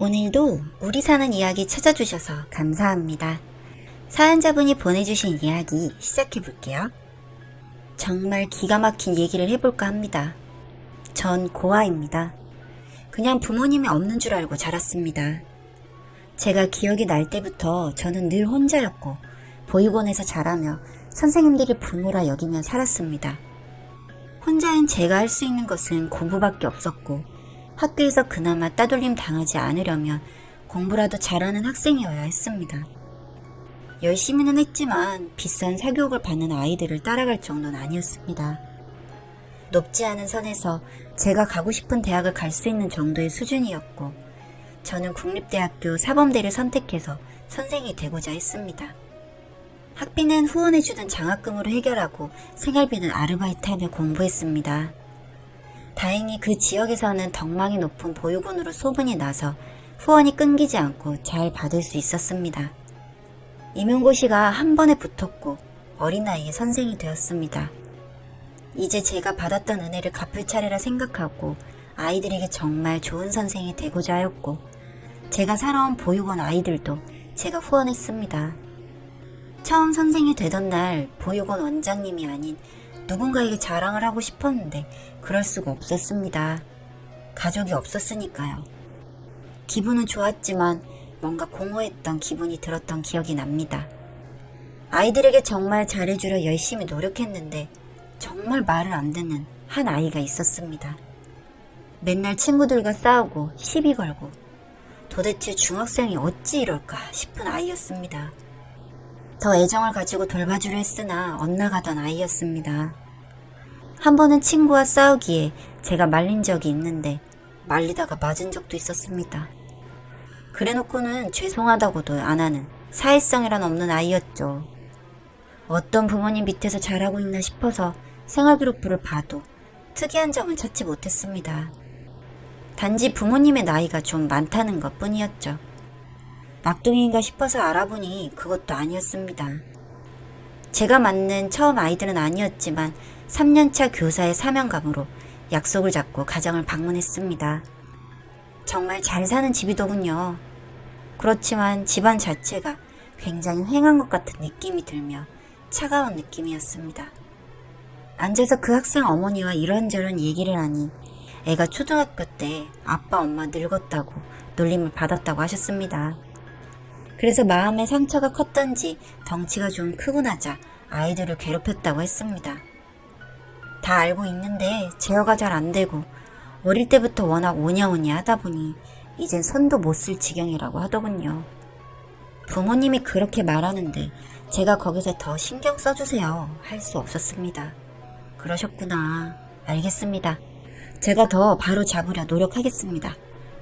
오늘도 우리 사는 이야기 찾아주셔서 감사합니다. 사연자분이 보내주신 이야기 시작해볼게요. 정말 기가 막힌 얘기를 해볼까 합니다. 전 고아입니다. 그냥 부모님이 없는 줄 알고 자랐습니다. 제가 기억이 날 때부터 저는 늘 혼자였고 보육원에서 자라며 선생님들이 부모라 여기며 살았습니다. 혼자인 제가 할 수 있는 것은 공부밖에 없었고 학교에서 그나마 따돌림 당하지 않으려면 공부라도 잘하는 학생이어야 했습니다. 열심히는 했지만 비싼 사교육을 받는 아이들을 따라갈 정도는 아니었습니다. 높지 않은 선에서 제가 가고 싶은 대학을 갈 수 있는 정도의 수준이었고 저는 국립대학교 사범대를 선택해서 선생이 되고자 했습니다. 학비는 후원해주던 장학금으로 해결하고 생활비는 아르바이트하며 공부했습니다. 다행히 그 지역에서는 덕망이 높은 보육원으로 소문이 나서 후원이 끊기지 않고 잘 받을 수 있었습니다. 임용고시가 한 번에 붙었고 어린 나이에 선생이 되었습니다. 이제 제가 받았던 은혜를 갚을 차례라 생각하고 아이들에게 정말 좋은 선생이 되고자 하였고 제가 살아온 보육원 아이들도 제가 후원했습니다. 처음 선생이 되던 날 보육원 원장님이 아닌 누군가에게 자랑을 하고 싶었는데 그럴 수가 없었습니다. 가족이 없었으니까요. 기분은 좋았지만 뭔가 공허했던 기분이 들었던 기억이 납니다. 아이들에게 정말 잘해주려 열심히 노력했는데 정말 말을 안 듣는 한 아이가 있었습니다. 맨날 친구들과 싸우고 시비 걸고 도대체 중학생이 어찌 이럴까 싶은 아이였습니다. 더 애정을 가지고 돌봐주려 했으나 엇나가던 아이였습니다. 한 번은 친구와 싸우기에 제가 말린 적이 있는데 말리다가 맞은 적도 있었습니다. 그래놓고는 죄송하다고도 안 하는 사회성이란 없는 아이였죠. 어떤 부모님 밑에서 자라고 있나 싶어서 생활기록부를 봐도 특이한 점은 찾지 못했습니다. 단지 부모님의 나이가 좀 많다는 것 뿐이었죠. 막둥이인가 싶어서 알아보니 그것도 아니었습니다. 제가 맞는 처음 아이들은 아니었지만 3년차 교사의 사명감으로 약속을 잡고 가정을 방문했습니다. 정말 잘 사는 집이더군요. 그렇지만 집안 자체가 굉장히 휑한 것 같은 느낌이 들며 차가운 느낌이었습니다. 앉아서 그 학생 어머니와 이런저런 얘기를 하니 애가 초등학교 때 아빠 엄마 늙었다고 놀림을 받았다고 하셨습니다. 그래서 마음의 상처가 컸던지 덩치가 좀 크고 나자 아이들을 괴롭혔다고 했습니다. 다 알고 있는데 제어가 잘 안 되고 어릴 때부터 워낙 오냐오냐 하다 보니 이젠 손도 못 쓸 지경이라고 하더군요. 부모님이 그렇게 말하는데 제가 거기서 더 신경 써주세요 할 수 없었습니다. 그러셨구나. 알겠습니다. 제가 더 바로 잡으려 노력하겠습니다.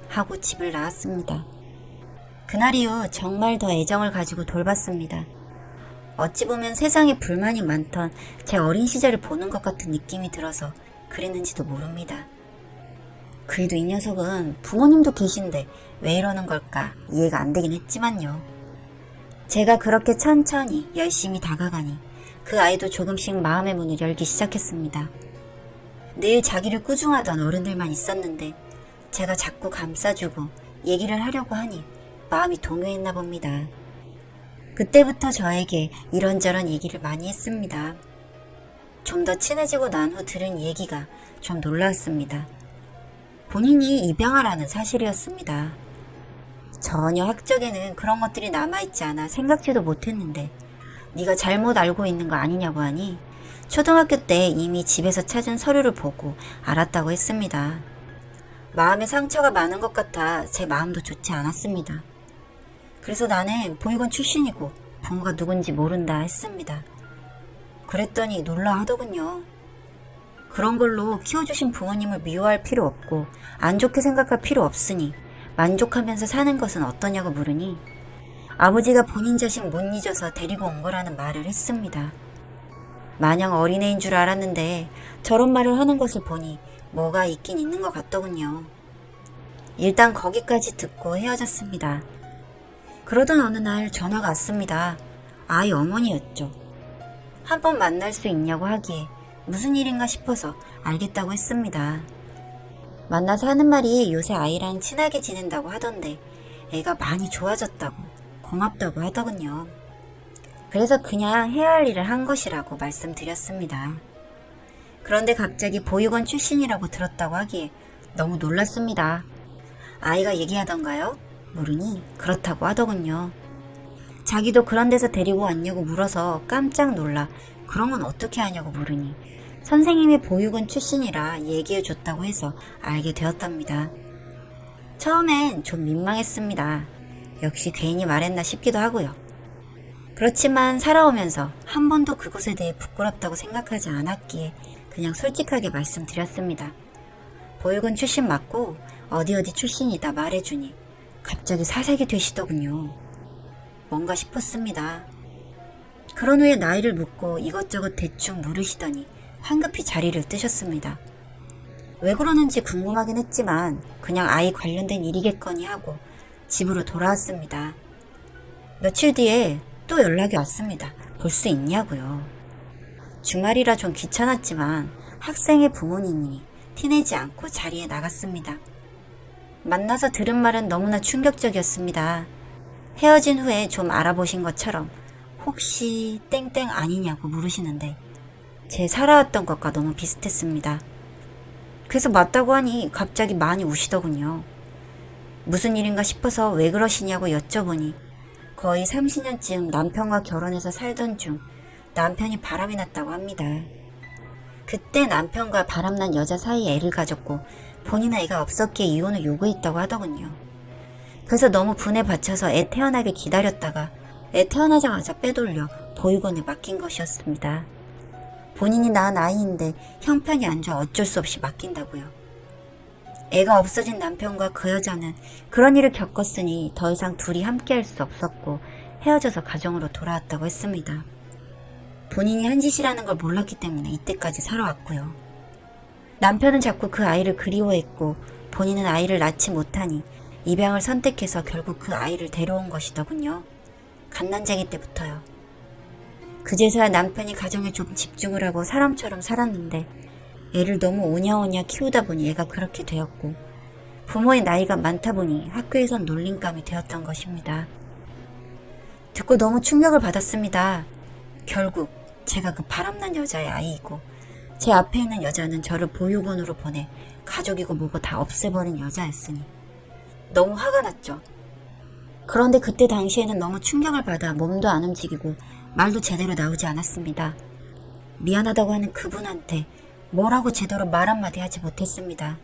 하고 집을 나왔습니다. 그날 이후 정말 더 애정을 가지고 돌봤습니다. 어찌 보면 세상에 불만이 많던 제 어린 시절을 보는 것 같은 느낌이 들어서 그랬는지도 모릅니다. 그래도 이 녀석은 부모님도 계신데 왜 이러는 걸까 이해가 안 되긴 했지만요. 제가 그렇게 천천히 열심히 다가가니 그 아이도 조금씩 마음의 문을 열기 시작했습니다. 늘 자기를 꾸중하던 어른들만 있었는데 제가 자꾸 감싸주고 얘기를 하려고 하니 마음이 동요했나 봅니다. 그때부터 저에게 이런저런 얘기를 많이 했습니다. 좀 더 친해지고 난 후 들은 얘기가 좀 놀라웠습니다. 본인이 입양아라는 사실이었습니다. 전혀 학적에는 그런 것들이 남아있지 않아 생각지도 못했는데 네가 잘못 알고 있는 거 아니냐고 하니 초등학교 때 이미 집에서 찾은 서류를 보고 알았다고 했습니다. 마음에 상처가 많은 것 같아 제 마음도 좋지 않았습니다. 그래서 나는 보육원 출신이고 부모가 누군지 모른다 했습니다. 그랬더니 놀라 하더군요. 그런 걸로 키워주신 부모님을 미워할 필요 없고 안 좋게 생각할 필요 없으니 만족하면서 사는 것은 어떠냐고 물으니 아버지가 본인 자식 못 잊어서 데리고 온 거라는 말을 했습니다. 마냥 어린애인 줄 알았는데 저런 말을 하는 것을 보니 뭐가 있긴 있는 것 같더군요. 일단 거기까지 듣고 헤어졌습니다. 그러던 어느 날 전화가 왔습니다. 아이 어머니였죠. 한번 만날 수 있냐고 하기에 무슨 일인가 싶어서 알겠다고 했습니다. 만나서 하는 말이 요새 아이랑 친하게 지낸다고 하던데 애가 많이 좋아졌다고 고맙다고 하더군요. 그래서 그냥 해야 할 일을 한 것이라고 말씀드렸습니다. 그런데 갑자기 보육원 출신이라고 들었다고 하기에 너무 놀랐습니다. 아이가 얘기하던가요? 물으니 그렇다고 하더군요. 자기도 그런 데서 데리고 왔냐고 물어서 깜짝 놀라 그런 건 어떻게 하냐고 물으니 선생님이 보육원 출신이라 얘기해줬다고 해서 알게 되었답니다. 처음엔 좀 민망했습니다. 역시 괜히 말했나 싶기도 하고요. 그렇지만 살아오면서 한 번도 그것에 대해 부끄럽다고 생각하지 않았기에 그냥 솔직하게 말씀드렸습니다. 보육원 출신 맞고 어디 출신이다 말해주니 갑자기 사색이 되시더군요. 뭔가 싶었습니다. 그런 후에 나이를 묻고 이것저것 대충 물으시더니 황급히 자리를 뜨셨습니다. 왜 그러는지 궁금하긴 했지만 그냥 아이 관련된 일이겠거니 하고 집으로 돌아왔습니다. 며칠 뒤에 또 연락이 왔습니다. 볼 수 있냐고요. 주말이라 좀 귀찮았지만 학생의 부모님이 티내지 않고 자리에 나갔습니다. 만나서 들은 말은 너무나 충격적이었습니다. 헤어진 후에 좀 알아보신 것처럼 혹시 땡땡 아니냐고 물으시는데 제 살아왔던 것과 너무 비슷했습니다. 그래서 맞다고 하니 갑자기 많이 우시더군요. 무슨 일인가 싶어서 왜 그러시냐고 여쭤보니 거의 30년쯤 남편과 결혼해서 살던 중 남편이 바람이 났다고 합니다. 그때 남편과 바람난 여자 사이에 애를 가졌고 본인 애가 없었기에 이혼을 요구했다고 하더군요. 그래서 너무 분에 받쳐서 애 태어나길 기다렸다가 애 태어나자마자 빼돌려 보육원에 맡긴 것이었습니다. 본인이 낳은 아이인데 형편이 안 좋아 어쩔 수 없이 맡긴다고요. 애가 없어진 남편과 그 여자는 그런 일을 겪었으니 더 이상 둘이 함께할 수 없었고 헤어져서 가정으로 돌아왔다고 했습니다. 본인이 한 짓이라는 걸 몰랐기 때문에 이때까지 살아왔고요. 남편은 자꾸 그 아이를 그리워했고 본인은 아이를 낳지 못하니 입양을 선택해서 결국 그 아이를 데려온 것이더군요. 갓난쟁이 때부터요. 그제서야 남편이 가정에 좀 집중을 하고 사람처럼 살았는데 애를 너무 오냐오냐 키우다 보니 애가 그렇게 되었고 부모의 나이가 많다 보니 학교에선 놀림감이 되었던 것입니다. 듣고 너무 충격을 받았습니다. 결국 제가 그 바람난 여자의 아이이고 제 앞에 있는 여자는 저를 보육원으로 보내 가족이고 뭐고 다 없애버린 여자였으니 너무 화가 났죠. 그런데 그때 당시에는 너무 충격을 받아 몸도 안 움직이고 말도 제대로 나오지 않았습니다. 미안하다고 하는 그분한테 뭐라고 제대로 말 한마디 하지 못했습니다.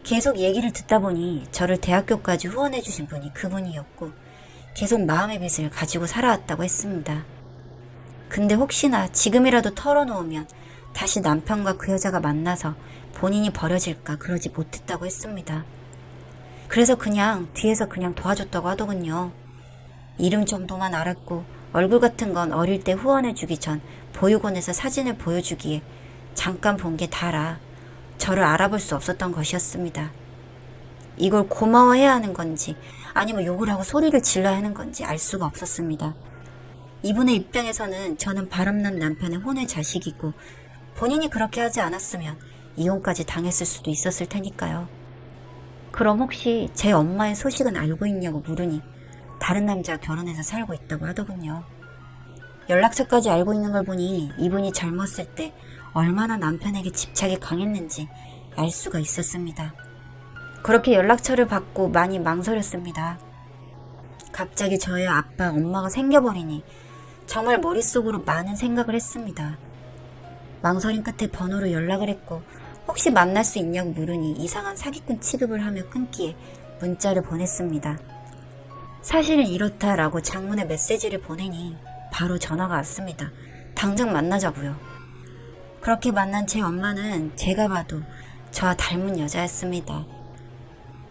계속 얘기를 듣다 보니 저를 대학교까지 후원해주신 분이 그분이었고 계속 마음의 빚을 가지고 살아왔다고 했습니다. 근데 혹시나 지금이라도 털어놓으면 다시 남편과 그 여자가 만나서 본인이 버려질까 그러지 못했다고 했습니다. 그래서 그냥 뒤에서 그냥 도와줬다고 하더군요. 이름 정도만 알았고 얼굴 같은 건 어릴 때 후원해주기 전 보육원에서 사진을 보여주기에 잠깐 본 게 다라 저를 알아볼 수 없었던 것이었습니다. 이걸 고마워해야 하는 건지 아니면 욕을 하고 소리를 질러야 하는 건지 알 수가 없었습니다. 이분의 입장에서는 저는 바람난 남편의 혼의 자식이고 본인이 그렇게 하지 않았으면 이혼까지 당했을 수도 있었을 테니까요. 그럼 혹시 제 엄마의 소식은 알고 있냐고 물으니 다른 남자와 결혼해서 살고 있다고 하더군요. 연락처까지 알고 있는 걸 보니 이분이 젊었을 때 얼마나 남편에게 집착이 강했는지 알 수가 있었습니다. 그렇게 연락처를 받고 많이 망설였습니다. 갑자기 저의 아빠, 엄마가 생겨버리니 정말 머릿속으로 많은 생각을 했습니다. 망설임 끝에 번호로 연락을 했고 혹시 만날 수 있냐고 물으니 이상한 사기꾼 취급을 하며 끊기에 문자를 보냈습니다. 사실은 이렇다라고 장문의 메시지를 보내니 바로 전화가 왔습니다. 당장 만나자고요. 그렇게 만난 제 엄마는 제가 봐도 저와 닮은 여자였습니다.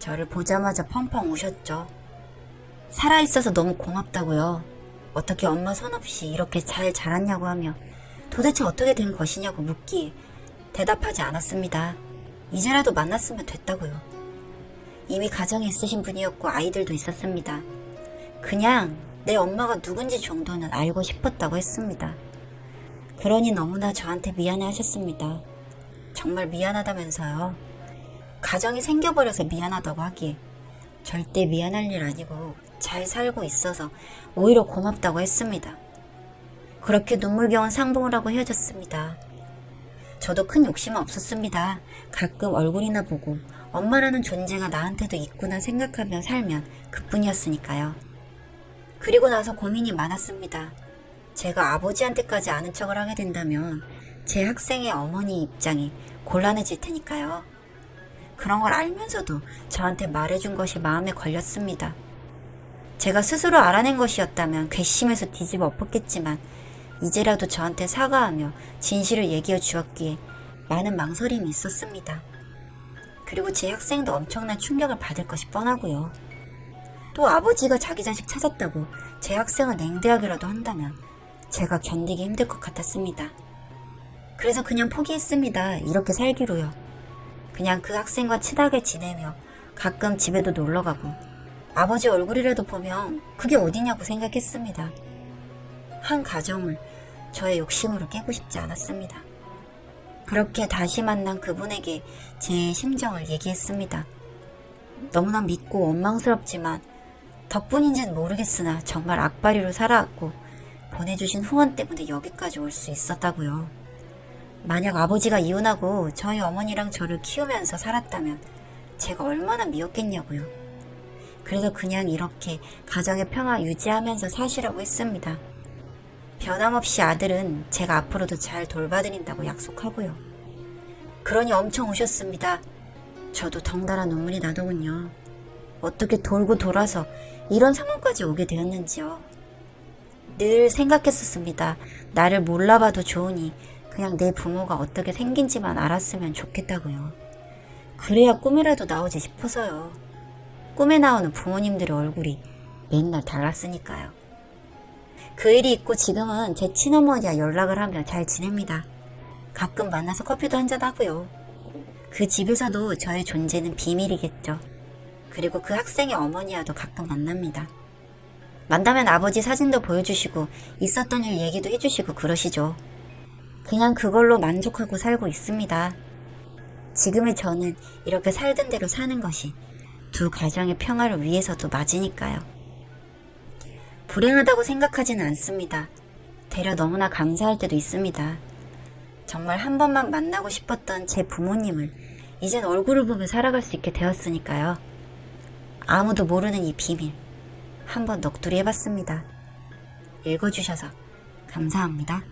저를 보자마자 펑펑 우셨죠. 살아있어서 너무 고맙다고요. 어떻게 엄마 손 없이 이렇게 잘 자랐냐고 하며 도대체 어떻게 된 것이냐고 묻기에 대답하지 않았습니다. 이제라도 만났으면 됐다고요. 이미 가정이 있으신 분이었고 아이들도 있었습니다. 그냥 내 엄마가 누군지 정도는 알고 싶었다고 했습니다. 그러니 너무나 저한테 미안해 하셨습니다. 정말 미안하다면서요. 가정이 생겨버려서 미안하다고 하기에 절대 미안할 일 아니고 잘 살고 있어서 오히려 고맙다고 했습니다. 그렇게 눈물겨운 상봉을 하고 헤어졌습니다. 저도 큰 욕심은 없었습니다. 가끔 얼굴이나 보고 엄마라는 존재가 나한테도 있구나 생각하며 살면 그뿐이었으니까요. 그리고 나서 고민이 많았습니다. 제가 아버지한테까지 아는 척을 하게 된다면 제 학생의 어머니 입장이 곤란해질 테니까요. 그런 걸 알면서도 저한테 말해준 것이 마음에 걸렸습니다. 제가 스스로 알아낸 것이었다면 괘씸해서 뒤집어 엎었겠지만 이제라도 저한테 사과하며 진실을 얘기해 주었기에 많은 망설임이 있었습니다. 그리고 제 학생도 엄청난 충격을 받을 것이 뻔하고요. 또 아버지가 자기 자식 찾았다고 제 학생을 냉대하기라도 한다면 제가 견디기 힘들 것 같았습니다. 그래서 그냥 포기했습니다. 이렇게 살기로요. 그냥 그 학생과 친하게 지내며 가끔 집에도 놀러가고 아버지 얼굴이라도 보면 그게 어디냐고 생각했습니다. 한 가정을 저의 욕심으로 깨고 싶지 않았습니다. 그렇게 다시 만난 그분에게 제 심정을 얘기했습니다. 너무나 믿고 원망스럽지만 덕분인지는 모르겠으나 정말 악바리로 살아왔고 보내주신 후원 때문에 여기까지 올 수 있었다고요. 만약 아버지가 이혼하고 저희 어머니랑 저를 키우면서 살았다면 제가 얼마나 미웠겠냐고요. 그래서 그냥 이렇게 가정의 평화 유지하면서 사시라고 했습니다. 변함없이 아들은 제가 앞으로도 잘 돌봐드린다고 약속하고요. 그러니 엄청 우셨습니다. 저도 덩달아 눈물이 나더군요. 어떻게 돌고 돌아서 이런 상황까지 오게 되었는지요. 늘 생각했었습니다. 나를 몰라봐도 좋으니 그냥 내 부모가 어떻게 생긴지만 알았으면 좋겠다고요. 그래야 꿈이라도 나오지 싶어서요. 꿈에 나오는 부모님들의 얼굴이 맨날 달랐으니까요. 그 일이 있고 지금은 제 친어머니와 연락을 하며 잘 지냅니다. 가끔 만나서 커피도 한잔하고요. 그 집에서도 저의 존재는 비밀이겠죠. 그리고 그 학생의 어머니와도 가끔 만납니다. 만나면 아버지 사진도 보여주시고 있었던 일 얘기도 해주시고 그러시죠. 그냥 그걸로 만족하고 살고 있습니다. 지금의 저는 이렇게 살던 대로 사는 것이 두 가정의 평화를 위해서도 맞으니까요. 불행하다고 생각하지는 않습니다. 되려 너무나 감사할 때도 있습니다. 정말 한 번만 만나고 싶었던 제 부모님을 이젠 얼굴을 보며 살아갈 수 있게 되었으니까요. 아무도 모르는 이 비밀 한번 넋두리 해봤습니다. 읽어주셔서 감사합니다.